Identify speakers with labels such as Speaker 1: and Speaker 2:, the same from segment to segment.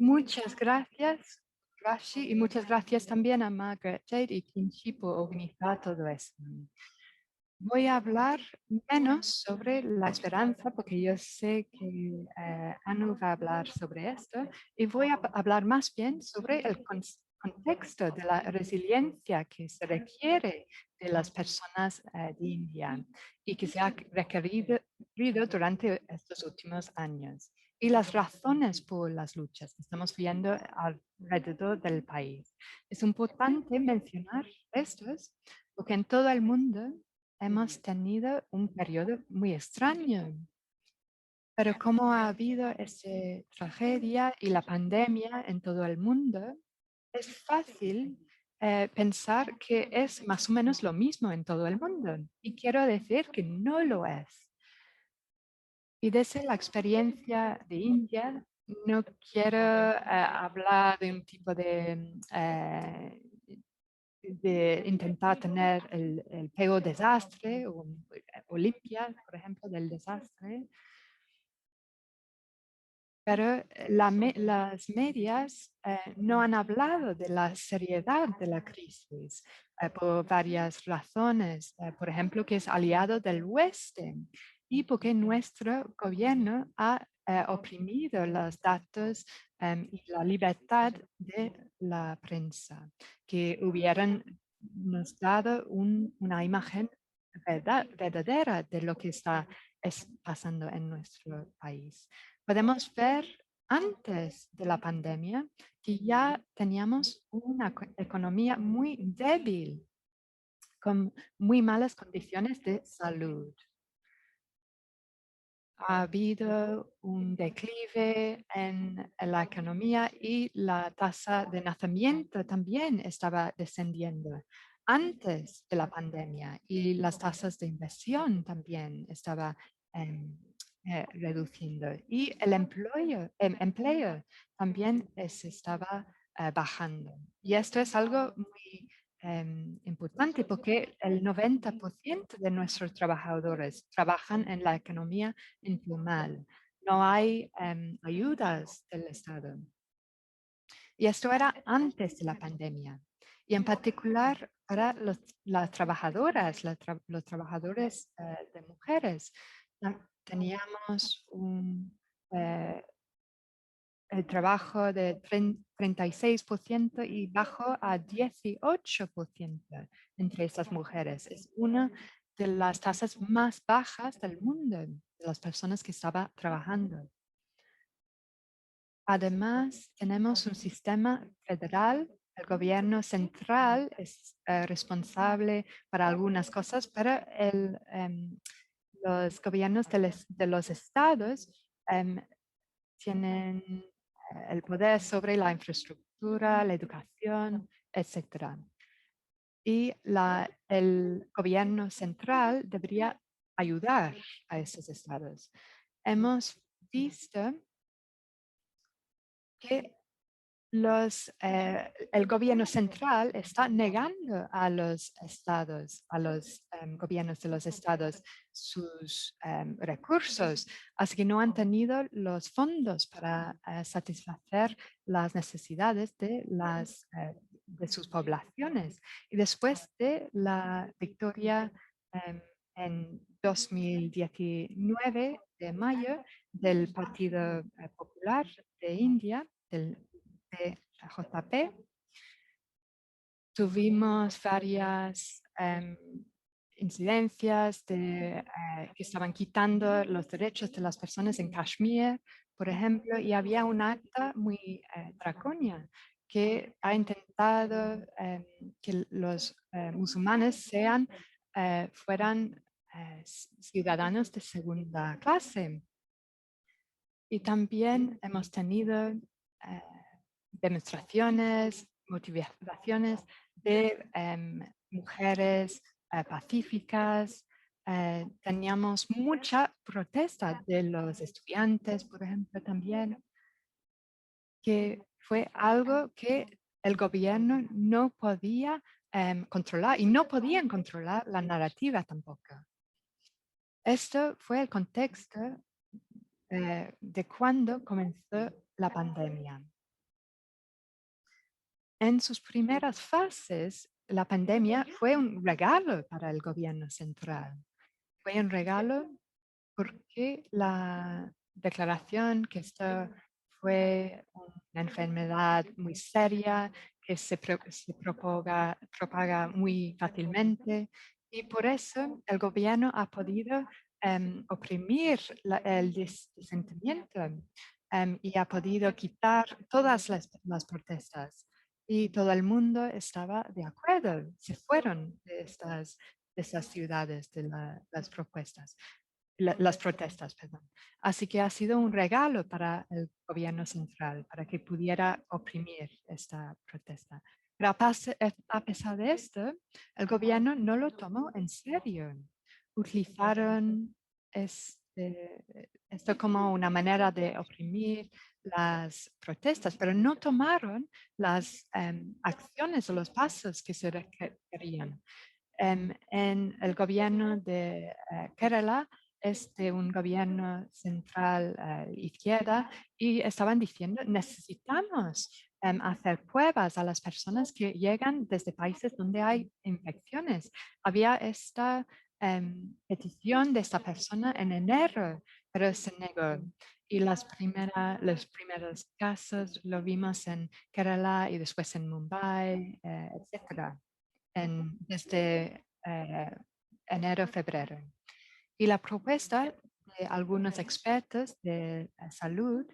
Speaker 1: Muchas gracias, Rashi, y muchas gracias también a Margaret Jade y Kimchi por organizar todo esto. Voy a hablar menos sobre la esperanza, porque yo sé que Anu va a hablar sobre esto, y voy a hablar más bien sobre el contexto de la resiliencia que se requiere de las personas de India y que se ha requerido durante estos últimos años y las razones por las luchas que estamos viendo alrededor del país. Es importante mencionar estos porque en todo el mundo hemos tenido un periodo muy extraño, pero como ha habido esa tragedia y la pandemia en todo el mundo, es fácil pensar que es más o menos lo mismo en todo el mundo. Y quiero decir que no lo es. Y desde la experiencia de India, no quiero hablar de un tipo de intentar tener el peor desastre o limpiar, por ejemplo, del desastre, pero las medias no han hablado de la seriedad de la crisis por varias razones. Por ejemplo, que es aliado del oeste y porque nuestro gobierno ha oprimido los datos y la libertad de la prensa, que hubieran nos dado una imagen verdadera de lo que está pasando en nuestro país. Podemos ver antes de la pandemia que ya teníamos una economía muy débil, con muy malas condiciones de salud. Ha habido un declive en la economía y la tasa de nacimiento también estaba descendiendo antes de la pandemia y las tasas de inversión también estaban reduciendo y el empleo también se estaba bajando. Y esto es algo muy importante porque el 90% de nuestros trabajadores trabajan en la economía informal. No hay ayudas del Estado. Y esto era antes de la pandemia. Y en particular para las trabajadoras, los trabajadores de mujeres, teníamos el trabajo de 36% y bajó a 18% entre estas mujeres. Es una de las tasas más bajas del mundo de las personas que estaban trabajando. Además, tenemos un sistema federal. El gobierno central es responsable para algunas cosas, pero los gobiernos de los estados tienen el poder sobre la infraestructura, la educación, etc. Y el gobierno central debería ayudar a esos estados. Hemos visto que el gobierno central está negando a los estados, a los gobiernos de los estados, sus recursos, así que no han tenido los fondos para satisfacer las necesidades de sus poblaciones. Y después de la victoria en 2019 de mayo del Partido Popular de India, del JP. Tuvimos varias incidencias que estaban quitando los derechos de las personas en Kashmir, por ejemplo, y había un acta muy draconia que ha intentado que los musulmanes fueran ciudadanos de segunda clase. Y también hemos tenido demostraciones, motivaciones de mujeres pacíficas. Teníamos mucha protesta de los estudiantes, por ejemplo, también, que fue algo que el gobierno no podía controlar y no podían controlar la narrativa tampoco. Esto fue el contexto de cuando comenzó la pandemia. En sus primeras fases, la pandemia fue un regalo para el gobierno central. Fue un regalo porque la declaración que esto fue una enfermedad muy seria, que se propaga muy fácilmente, y por eso el gobierno ha podido oprimir el disentimiento y ha podido quitar todas las protestas. Y todo el mundo estaba de acuerdo, se fueron de estas ciudades, de las propuestas las protestas, perdón. Así que ha sido un regalo para el gobierno central, para que pudiera oprimir esta protesta. Pero a pesar de esto, el gobierno no lo tomó en serio. Utilizaron esto como una manera de oprimir las protestas, pero no tomaron las acciones o los pasos que se requerían. En el gobierno de Kerala es de un gobierno central izquierda y estaban diciendo necesitamos hacer pruebas a las personas que llegan desde países donde hay infecciones. Había esta petición de esta persona en enero, pero se negó. Y los primeros casos lo vimos en Kerala y después en Mumbai, etc desde enero, febrero. Y la propuesta de algunos expertos de salud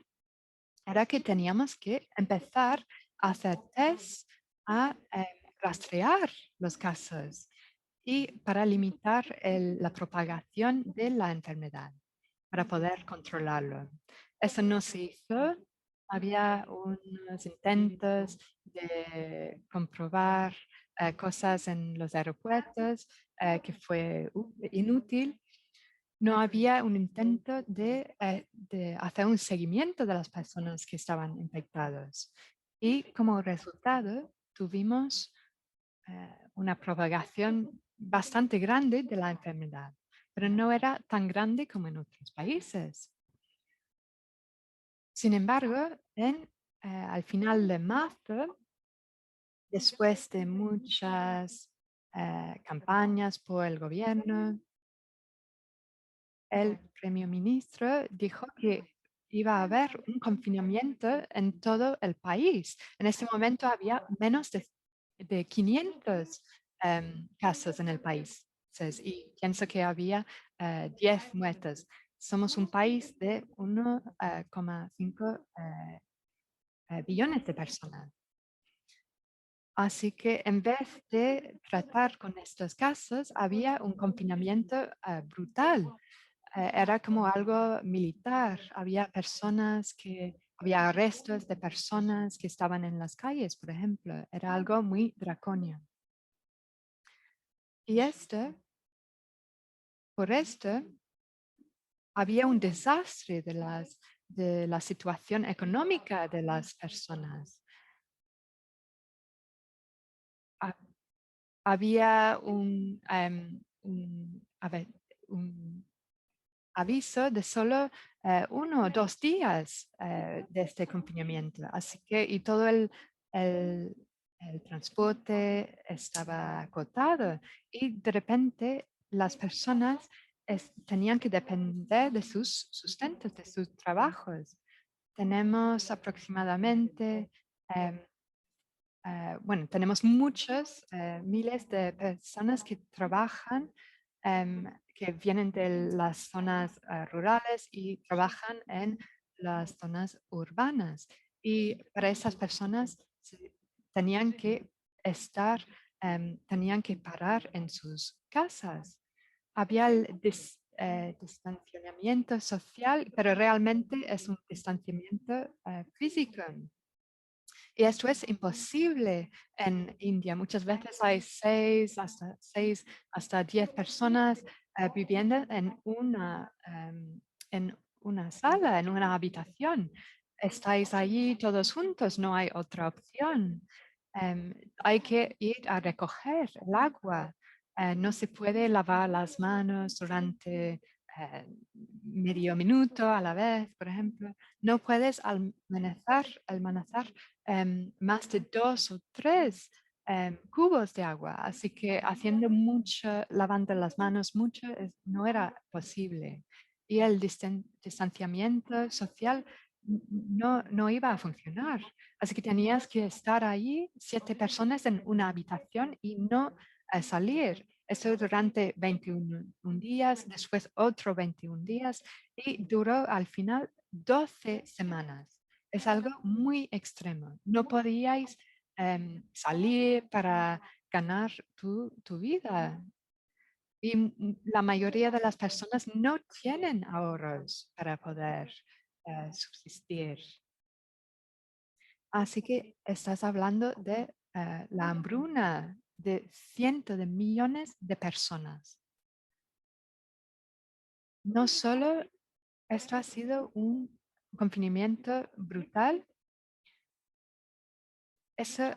Speaker 1: era que teníamos que empezar a hacer test a rastrear los casos y para limitar la propagación de la enfermedad, para poder controlarlo. Eso no se hizo. Había unos intentos de comprobar cosas en los aeropuertos que fue inútil. No había un intento de hacer un seguimiento de las personas que estaban infectadas. Y como resultado tuvimos una propagación bastante grande de la enfermedad, pero no era tan grande como en otros países. Sin embargo, al final de marzo, después de muchas campañas por el gobierno, el primer ministro dijo que iba a haber un confinamiento en todo el país. En ese momento había menos de 500 casos en el país y pienso que había 10 muertes. Somos un país de 1,5 billones de personas. Así que en vez de tratar con estos casos, había un confinamiento brutal. Era como algo militar. Había arrestos de personas que estaban en las calles, por ejemplo. Era algo muy draconiano. Y por esto, había un desastre de la situación económica de las personas. Había un aviso de solo 1 o 2 días de este confinamiento. Así que, y todo el- el transporte estaba agotado y de repente las personas tenían que depender de sus sustentos, de sus trabajos. Tenemos aproximadamente em, bueno, tenemos muchos, miles de personas que trabajan, que vienen de las zonas rurales y trabajan en las zonas urbanas. Y para esas personas tenían que tenían que parar en sus casas. Había el distanciamiento social, pero realmente es un distanciamiento físico. Y esto es imposible en India. Muchas veces hay 6 hasta 10 personas viviendo en una sala, en una habitación. Estáis allí todos juntos, no hay otra opción. Hay que ir a recoger el agua. No se puede lavar las manos durante medio minuto a la vez, por ejemplo. No puedes almacenar más de 2 o 3 cubos de agua. Así que haciendo mucho, lavando las manos mucho, no era posible. Y el distanciamiento social no iba a funcionar. Así que tenías que estar allí 7 personas en una habitación y no salir. Eso durante 21 días, después otro 21 días y duró al final 12 semanas. Es algo muy extremo. No podíais salir para ganar tu vida. Y la mayoría de las personas no tienen ahorros para poder subsistir. Así que estás hablando de la hambruna de cientos de millones de personas. No solo esto ha sido un confinamiento brutal, eso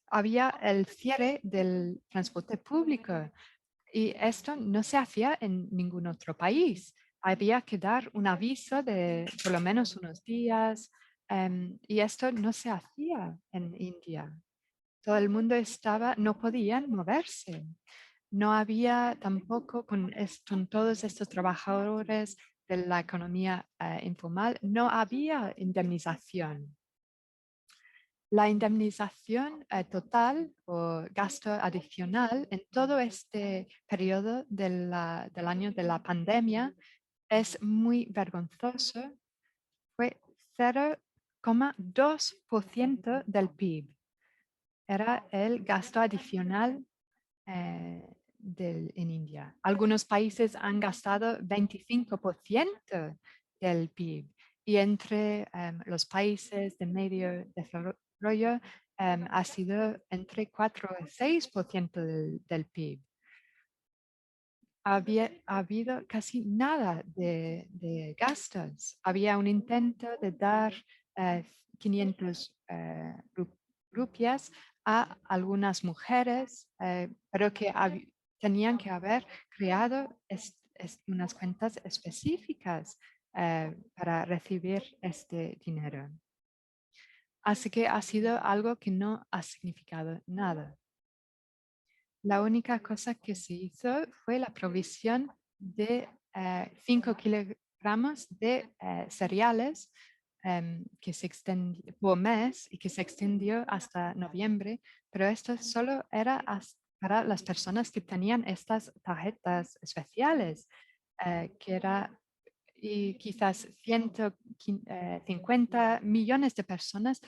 Speaker 1: había el cierre del transporte público y esto no se hacía en ningún otro país. Había que dar un aviso de por lo menos unos días y esto no se hacía en India. Todo el mundo no podían moverse. No había tampoco con todos estos trabajadores de la economía informal, no había indemnización. La indemnización total o gasto adicional en todo este periodo del año de la pandemia es muy vergonzoso. Fue 0,2% del PIB. Era el gasto adicional en India. Algunos países han gastado 25% del PIB y entre los países de medio desarrollo ha sido entre 4 y 6% del PIB. Ha habido casi nada de gastos. Había un intento de dar 500 rupias a algunas mujeres, pero que tenían que haber creado unas cuentas específicas para recibir este dinero. Así que ha sido algo que no ha significado nada. La única cosa que se hizo fue la provisión de 5 kilogramos de cereales que se extendió por mes y que se extendió hasta noviembre, pero esto solo era para las personas que tenían estas tarjetas especiales, que era y quizás 150 millones de personas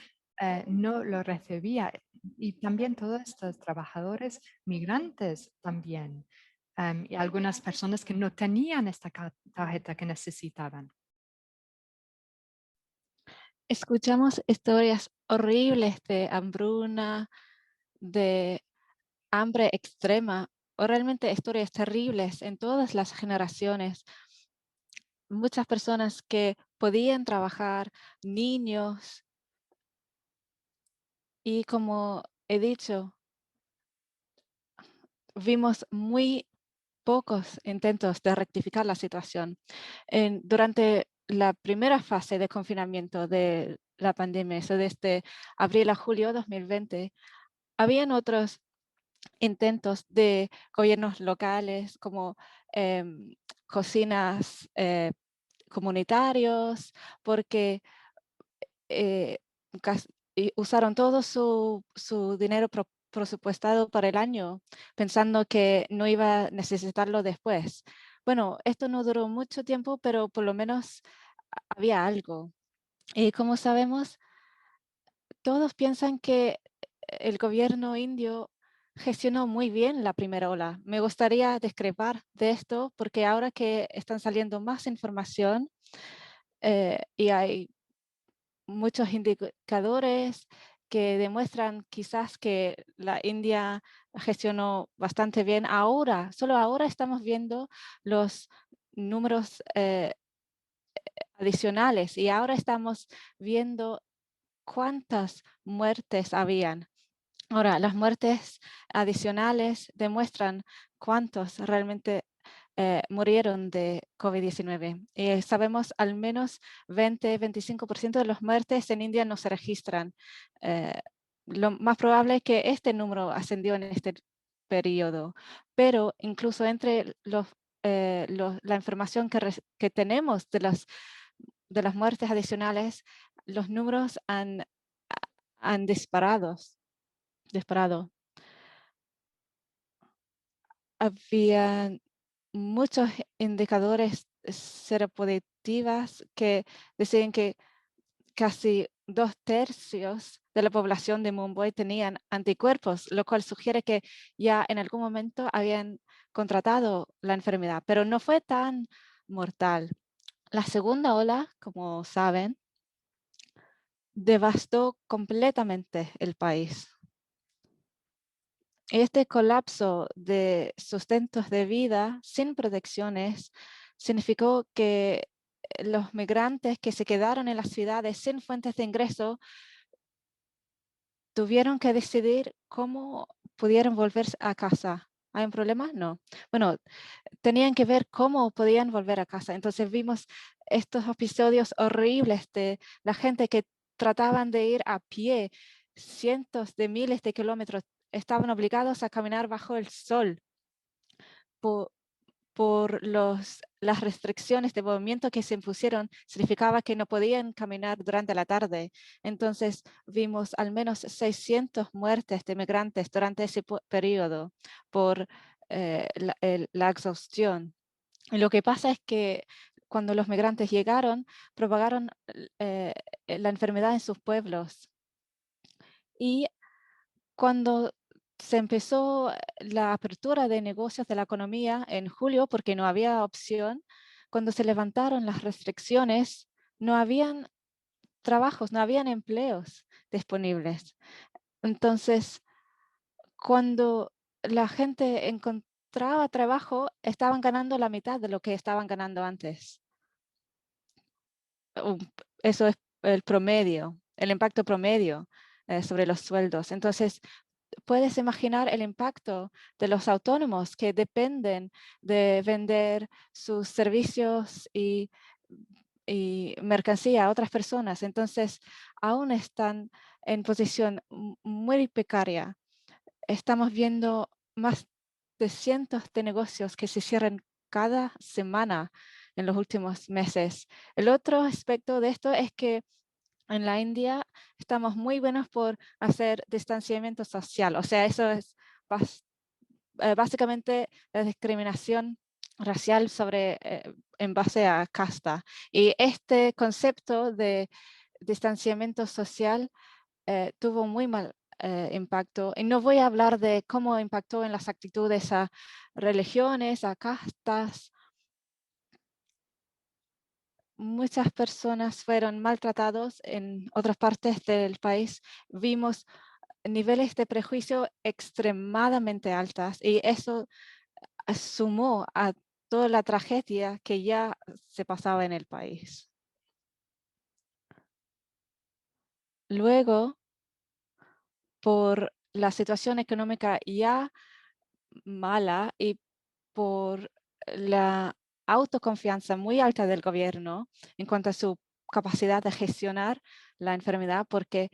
Speaker 1: no lo recibía. Y también todos estos trabajadores migrantes también. Y algunas personas que no tenían esta tarjeta que necesitaban.
Speaker 2: Escuchamos historias horribles de hambruna, de hambre extrema, o realmente historias terribles en todas las generaciones. Muchas personas que podían trabajar, niños, y como he dicho, vimos muy pocos intentos de rectificar la situación. Durante la primera fase de confinamiento de la pandemia, eso desde abril a julio de 2020, habían otros intentos de gobiernos locales como cocinas comunitarios, porque usaron todo su dinero presupuestado para el año, pensando que no iba a necesitarlo después. Bueno, esto no duró mucho tiempo, pero por lo menos había algo. Y como sabemos, todos piensan que el gobierno indio gestionó muy bien la primera ola. Me gustaría discrepar de esto porque ahora que están saliendo más información y hay muchos indicadores que demuestran quizás que la India gestionó bastante bien. Ahora, solo ahora estamos viendo los números adicionales y ahora estamos viendo cuántas muertes habían. Ahora, las muertes adicionales demuestran cuántos realmente murieron de COVID-19. Y sabemos al menos 20-25% de las muertes en India no se registran. Lo más probable es que este número ascendió en este periodo, pero incluso entre la información que tenemos de las muertes adicionales, los números han disparado. Había muchos indicadores seropositivas que decían que casi 2/3 de la población de Mumbai tenían anticuerpos, lo cual sugiere que ya en algún momento habían contratado la enfermedad, pero no fue tan mortal. La segunda ola, como saben, devastó completamente el país. Este colapso de sustentos de vida sin protecciones significó que los migrantes que se quedaron en las ciudades sin fuentes de ingreso tuvieron que decidir cómo pudieran volver a casa. ¿Hay un problema? No. Bueno, tenían que ver cómo podían volver a casa. Entonces vimos estos episodios horribles de la gente que trataban de ir a pie cientos de miles de kilómetros. Estaban obligados a caminar bajo el sol por las restricciones de movimiento que se impusieron. Significaba que no podían caminar durante la tarde. Entonces vimos al menos 600 muertes de migrantes durante ese periodo por la exhaustión. Y lo que pasa es que cuando los migrantes llegaron, propagaron la enfermedad en sus pueblos. Y cuando se empezó la apertura de negocios de la economía en julio, porque no había opción, cuando se levantaron las restricciones, no habían trabajos, no habían empleos disponibles. Entonces, cuando la gente encontraba trabajo, estaban ganando la mitad de lo que estaban ganando antes. Eso es el promedio, el impacto promedio sobre los sueldos. Entonces, puedes imaginar el impacto de los autónomos que dependen de vender sus servicios y mercancía a otras personas. Entonces, aún están en posición muy precaria. Estamos viendo más de cientos de negocios que se cierran cada semana en los últimos meses. El otro aspecto de esto es que en la India estamos muy buenos por hacer distanciamiento social. O sea, eso es básicamente la discriminación racial en base a casta. Y este concepto de distanciamiento social tuvo muy mal impacto. Y no voy a hablar de cómo impactó en las actitudes a religiones, a castas. Muchas personas fueron maltratados en otras partes del país. Vimos niveles de prejuicio extremadamente altas y eso sumó a toda la tragedia que ya se pasaba en el país. Luego, por la situación económica ya mala y por la autoconfianza muy alta del gobierno en cuanto a su capacidad de gestionar la enfermedad, porque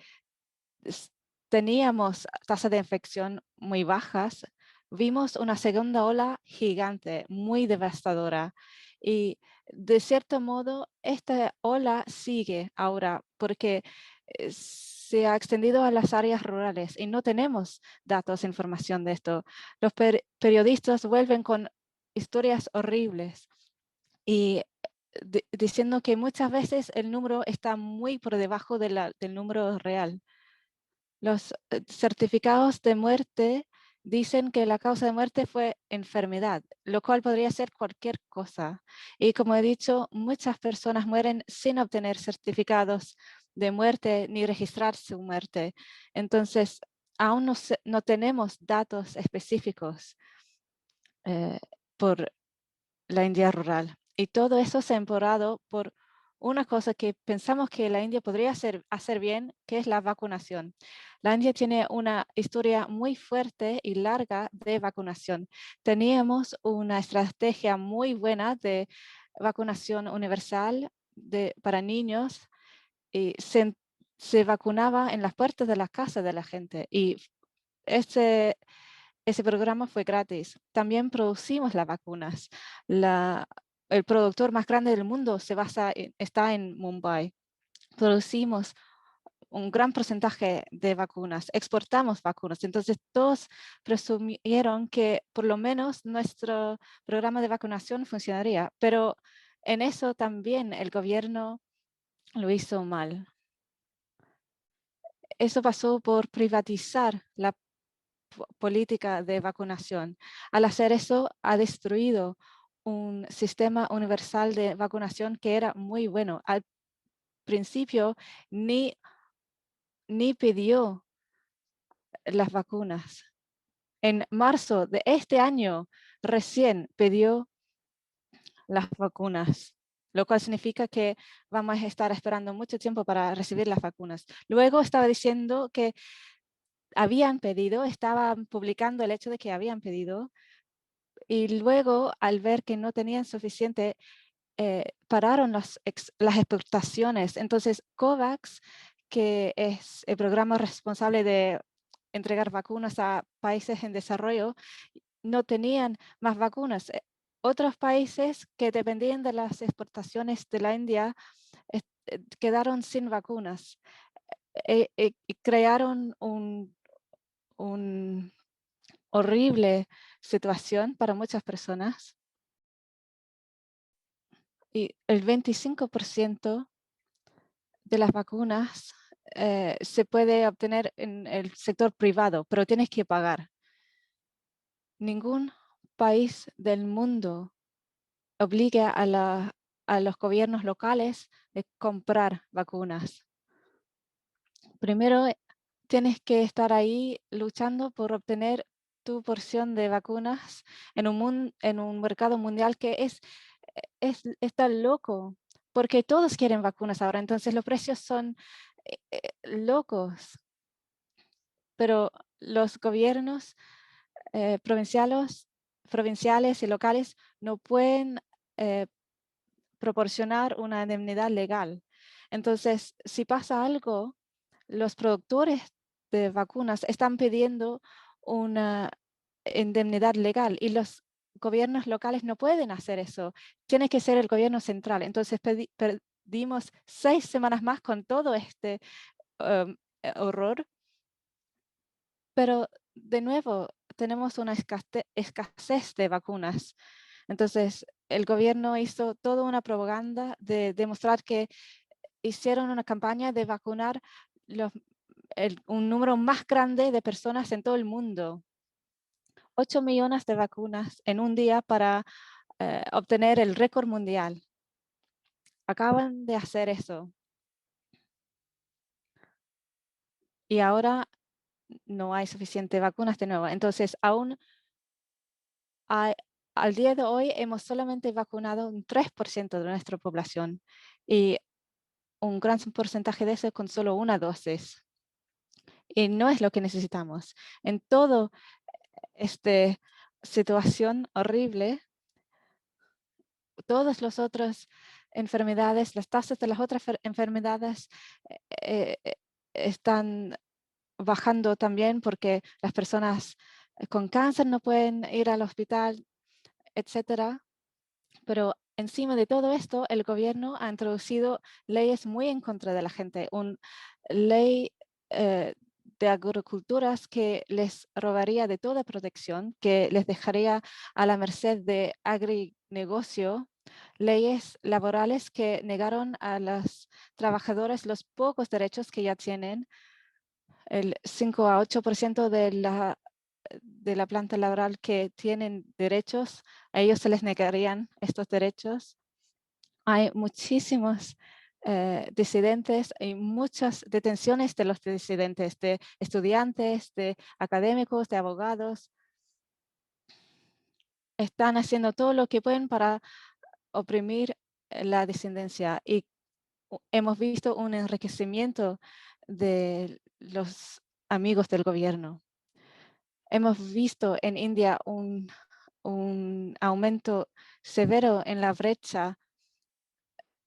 Speaker 2: teníamos tasas de infección muy bajas, vimos una segunda ola gigante, muy devastadora. Y de cierto modo, esta ola sigue ahora porque se ha extendido a las áreas rurales y no tenemos datos, información de esto. Los periodistas vuelven con historias horribles y diciendo que muchas veces el número está muy por debajo del número real. Los certificados de muerte dicen que la causa de muerte fue enfermedad, lo cual podría ser cualquier cosa. Y como he dicho, muchas personas mueren sin obtener certificados de muerte ni registrar su muerte. Entonces, aún no tenemos datos específicos por la India rural. Y todo eso se ha empeorado por una cosa que pensamos que la India podría hacer bien, que es la vacunación. La India tiene una historia muy fuerte y larga de vacunación. Teníamos una estrategia muy buena de vacunación universal para niños y se vacunaba en las puertas de la casa de la gente y ese, ese programa fue gratis. También producimos las vacunas. El productor más grande del mundo está en Mumbai. Producimos un gran porcentaje de vacunas, exportamos vacunas. Entonces todos presumieron que por lo menos nuestro programa de vacunación funcionaría, pero en eso también el gobierno lo hizo mal. Eso pasó por privatizar la política de vacunación. Al hacer eso, ha destruido un sistema universal de vacunación que era muy bueno. Al principio ni pidió las vacunas. En marzo de este año recién pidió las vacunas, lo cual significa que vamos a estar esperando mucho tiempo para recibir las vacunas. Luego estaba diciendo que habían pedido, estaban publicando el hecho de que habían pedido, y luego al ver que no tenían suficiente, pararon las exportaciones. Entonces COVAX, que es el programa responsable de entregar vacunas a países en desarrollo, no tenían más vacunas. Otros países que dependían de las exportaciones de la India quedaron sin vacunas y crearon un horrible situación para muchas personas. Y el 25% de las vacunas se puede obtener en el sector privado, pero tienes que pagar. Ningún país del mundo obliga a los gobiernos locales a comprar vacunas. Primero tienes que estar ahí luchando por obtener tu porción de vacunas en un mercado mundial que está loco, porque todos quieren vacunas ahora, entonces los precios son locos, pero los gobiernos provinciales y locales no pueden proporcionar una indemnidad legal. Entonces, si pasa algo, los productores de vacunas están pidiendo una indemnidad legal y los gobiernos locales no pueden hacer eso. Tiene que ser el gobierno central. Entonces perdimos 6 semanas más con todo este horror. Pero de nuevo, tenemos una escasez de vacunas. Entonces, el gobierno hizo toda una propaganda de demostrar que hicieron una campaña de vacunar un número más grande de personas en todo el mundo. 8 millones de vacunas en un día para obtener el récord mundial. Acaban de hacer eso. Y ahora no hay suficiente vacunas de nuevo. Entonces, aún al día de hoy hemos solamente vacunado un 3% de nuestra población y un gran porcentaje de eso con solo una dosis. Y no es lo que necesitamos. En toda esta situación horrible, todas las otras enfermedades, las tasas de las otras enfermedades están bajando también porque las personas con cáncer no pueden ir al hospital, etcétera. Pero encima de todo esto, el gobierno ha introducido leyes muy en contra de la gente. Una ley de agriculturas que les robaría de toda protección, que les dejaría a la merced de agrinegocio. Leyes laborales que negaron a los trabajadores los pocos derechos que ya tienen. El 5 a 8% de la planta laboral que tienen derechos, a ellos se les negarían estos derechos. Hay muchísimos disidentes y muchas detenciones de los disidentes, de estudiantes, de académicos, de abogados. Están haciendo todo lo que pueden para oprimir la disidencia y hemos visto un enriquecimiento de los amigos del gobierno. Hemos visto en India un aumento severo en la brecha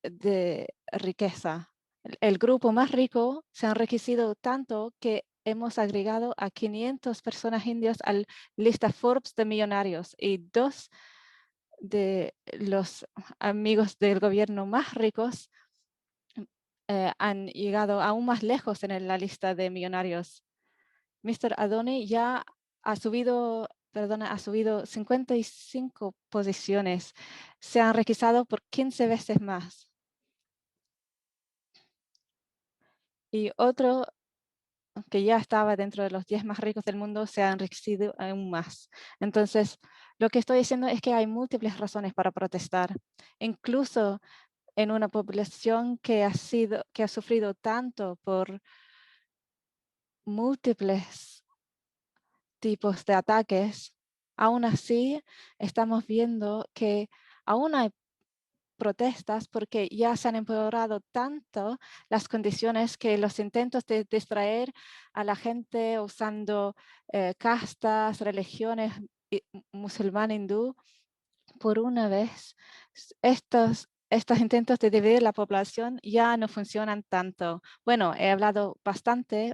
Speaker 2: de riqueza. El grupo más rico se ha enriquecido tanto que hemos agregado a 500 personas indias a la lista Forbes de millonarios, y 2 de los amigos del gobierno más ricos han llegado aún más lejos en la lista de millonarios. Mr. Adoni ya ha subido 55 posiciones. Se ha enriquecido por 15 veces más. Y otro que ya estaba dentro de los 10 más ricos del mundo se ha enriquecido aún más. Entonces, lo que estoy diciendo es que hay múltiples razones para protestar, incluso en una población que ha sufrido tanto por múltiples tipos de ataques. Aún así, estamos viendo que aún hay protestas porque ya se han empeorado tanto las condiciones que los intentos de distraer a la gente usando castas, religiones musulmán, hindú, por una vez, estos intentos de dividir la población ya no funcionan tanto. Bueno, he hablado bastante,